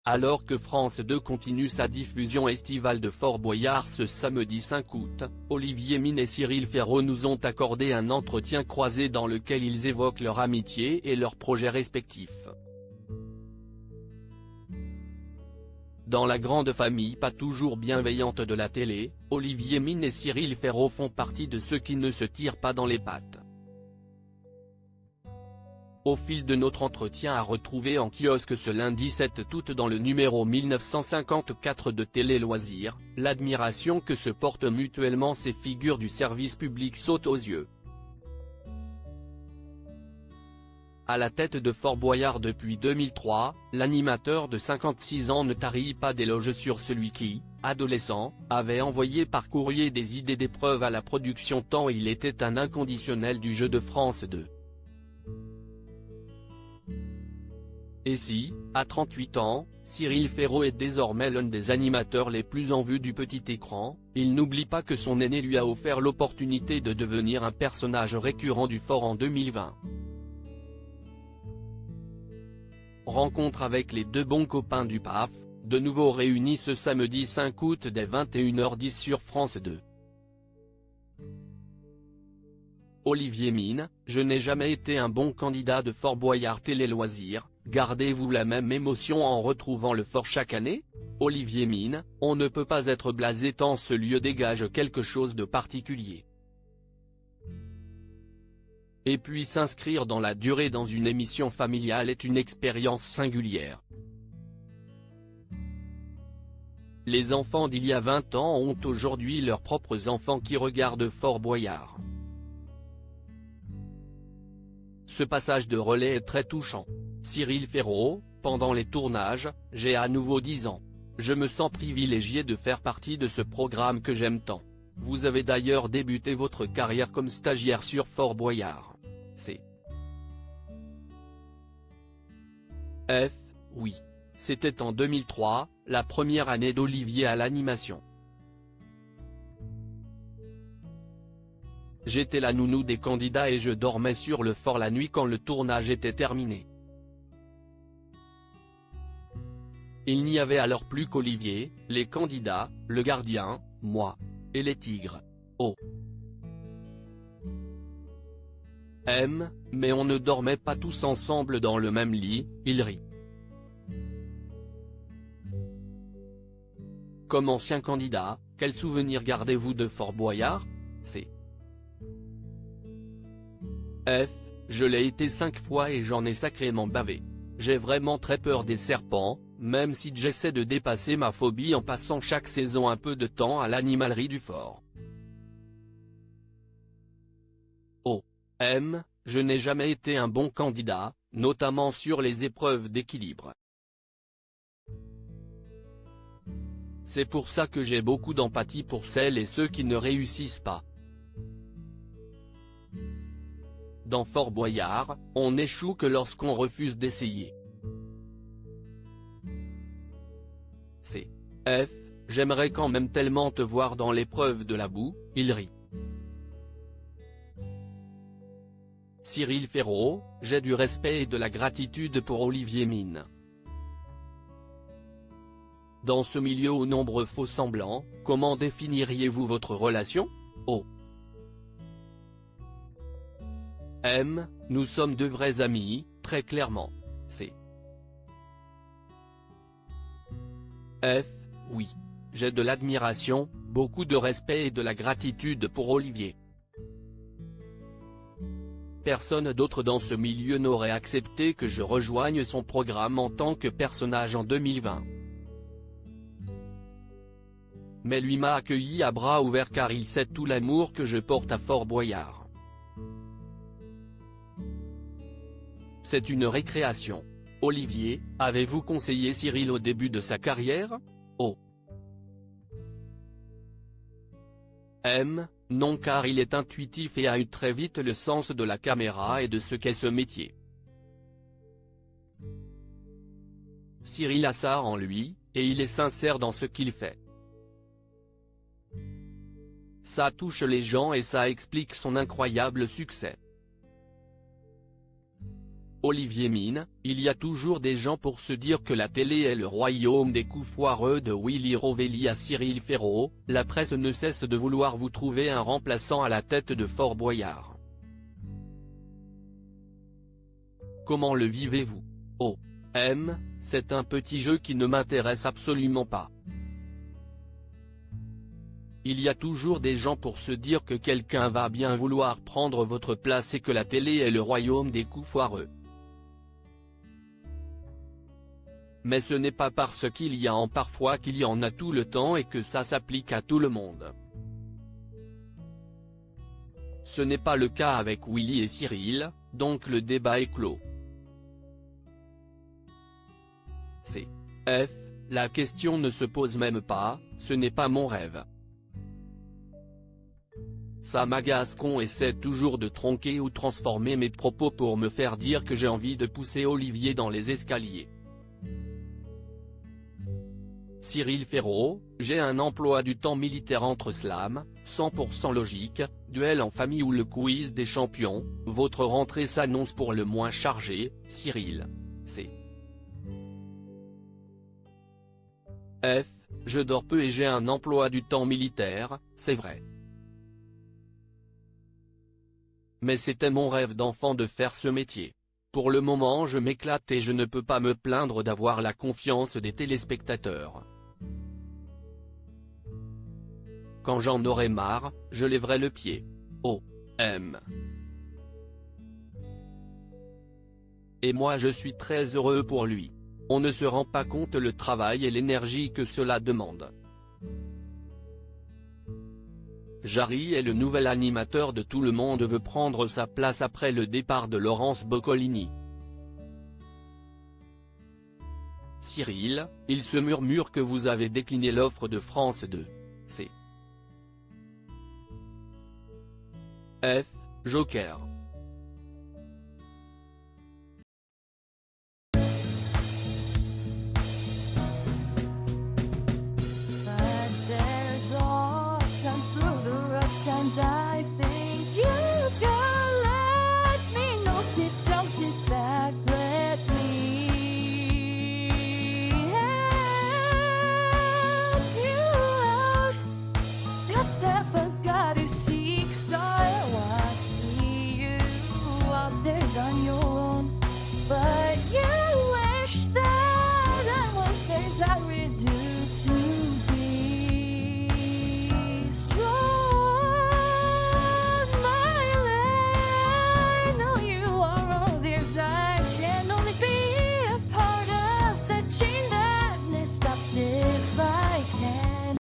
Alors que France 2 continue sa diffusion estivale de Fort Boyard ce samedi 5 août, Olivier Mine et Cyril Ferraud nous ont accordé un entretien croisé dans lequel ils évoquent leur amitié et leurs projets respectifs. Dans la grande famille pas toujours bienveillante de la télé, Olivier Mine et Cyril Ferraud font partie de ceux qui ne se tirent pas dans les pattes. Au fil de notre entretien à retrouver en kiosque ce lundi 7 août dans le numéro 1954 de Télé Loisirs, l'admiration que se portent mutuellement ces figures du service public saute aux yeux. À la tête de Fort Boyard depuis 2003, l'animateur de 56 ans ne tarit pas d'éloges sur celui qui, adolescent, avait envoyé par courrier des idées d'épreuves à la production tant il était un inconditionnel du jeu de France 2. Et si, à 38 ans, Cyril Ferraud est désormais l'un des animateurs les plus en vue du petit écran, il n'oublie pas que son aîné lui a offert l'opportunité de devenir un personnage récurrent du Fort en 2020. Rencontre avec les deux bons copains du PAF, de nouveau réunis ce samedi 5 août dès 21h10 sur France 2. Olivier Mine, je n'ai jamais été un bon candidat de Fort Boyard Télé Loisirs, gardez-vous la même émotion en retrouvant le Fort chaque année? Olivier Mine, on ne peut pas être blasé tant ce lieu dégage quelque chose de particulier. Et puis s'inscrire dans la durée dans une émission familiale est une expérience singulière. Les enfants d'il y a 20 ans ont aujourd'hui leurs propres enfants qui regardent Fort Boyard. Ce passage de relais est très touchant. Cyril Ferraud, pendant les tournages, j'ai à nouveau 10 ans. Je me sens privilégié de faire partie de ce programme que j'aime tant. Vous avez d'ailleurs débuté votre carrière comme stagiaire sur Fort Boyard. Oui. C'était en 2003, la première année d'Olivier à l'animation. J'étais la nounou des candidats et je dormais sur le Fort la nuit quand le tournage était terminé. Il n'y avait alors plus qu'Olivier, les candidats, le gardien, moi. Et les tigres. Mais on ne dormait pas tous ensemble dans le même lit, il rit. Comme ancien candidat, quel souvenir gardez-vous de Fort Boyard? Je l'ai été 5 fois et j'en ai sacrément bavé. J'ai vraiment très peur des serpents, même si j'essaie de dépasser ma phobie en passant chaque saison un peu de temps à l'animalerie du Fort. Je n'ai jamais été un bon candidat, notamment sur les épreuves d'équilibre. C'est pour ça que j'ai beaucoup d'empathie pour celles et ceux qui ne réussissent pas. Dans Fort Boyard, on n'échoue que lorsqu'on refuse d'essayer. J'aimerais quand même tellement te voir dans l'épreuve de la boue, il rit. Cyril Ferraud, j'ai du respect et de la gratitude pour Olivier Mine. Dans ce milieu aux nombreux faux semblants, comment définiriez-vous votre relation? Nous sommes deux vrais amis, très clairement. Oui. J'ai de l'admiration, beaucoup de respect et de la gratitude pour Olivier. Personne d'autre dans ce milieu n'aurait accepté que je rejoigne son programme en tant que personnage en 2020. Mais lui m'a accueilli à bras ouverts car il sait tout l'amour que je porte à Fort Boyard. C'est une récréation. Olivier, avez-vous conseillé Cyril au début de sa carrière? Non car il est intuitif et a eu très vite le sens de la caméra et de ce qu'est ce métier. Cyril a ça en lui, et il est sincère dans ce qu'il fait. Ça touche les gens et ça explique son incroyable succès. Olivier Mine, il y a toujours des gens pour se dire que la télé est le royaume des coups foireux de Willy Rovelli à Cyril Ferraud, la presse ne cesse de vouloir vous trouver un remplaçant à la tête de Fort Boyard. Comment le vivez-vous? Oh, c'est un petit jeu qui ne m'intéresse absolument pas. Il y a toujours des gens pour se dire que quelqu'un va bien vouloir prendre votre place et que la télé est le royaume des coups foireux. Mais ce n'est pas parce qu'il y en a parfois qu'il y en a tout le temps et que ça s'applique à tout le monde. Ce n'est pas le cas avec Willy et Cyril, donc le débat est clos. La question ne se pose même pas, ce n'est pas mon rêve. Ça m'agace qu'on essaie toujours de tronquer ou transformer mes propos pour me faire dire que j'ai envie de pousser Olivier dans les escaliers. Cyril Ferraud, j'ai un emploi du temps militaire entre slam, 100% logique, duel en famille ou le quiz des champions, votre rentrée s'annonce pour le moins chargée, Cyril. Je dors peu et j'ai un emploi du temps militaire, c'est vrai. Mais c'était mon rêve d'enfant de faire ce métier. Pour le moment je m'éclate et je ne peux pas me plaindre d'avoir la confiance des téléspectateurs. Quand j'en aurai marre, je lèverai le pied. Et moi je suis très heureux pour lui. On ne se rend pas compte le travail et l'énergie que cela demande. Jarry est le nouvel animateur de Tout le monde veut prendre sa place après le départ de Laurence Boccolini. Cyril, il se murmure que vous avez décliné l'offre de France 2. Joker. Times I think you got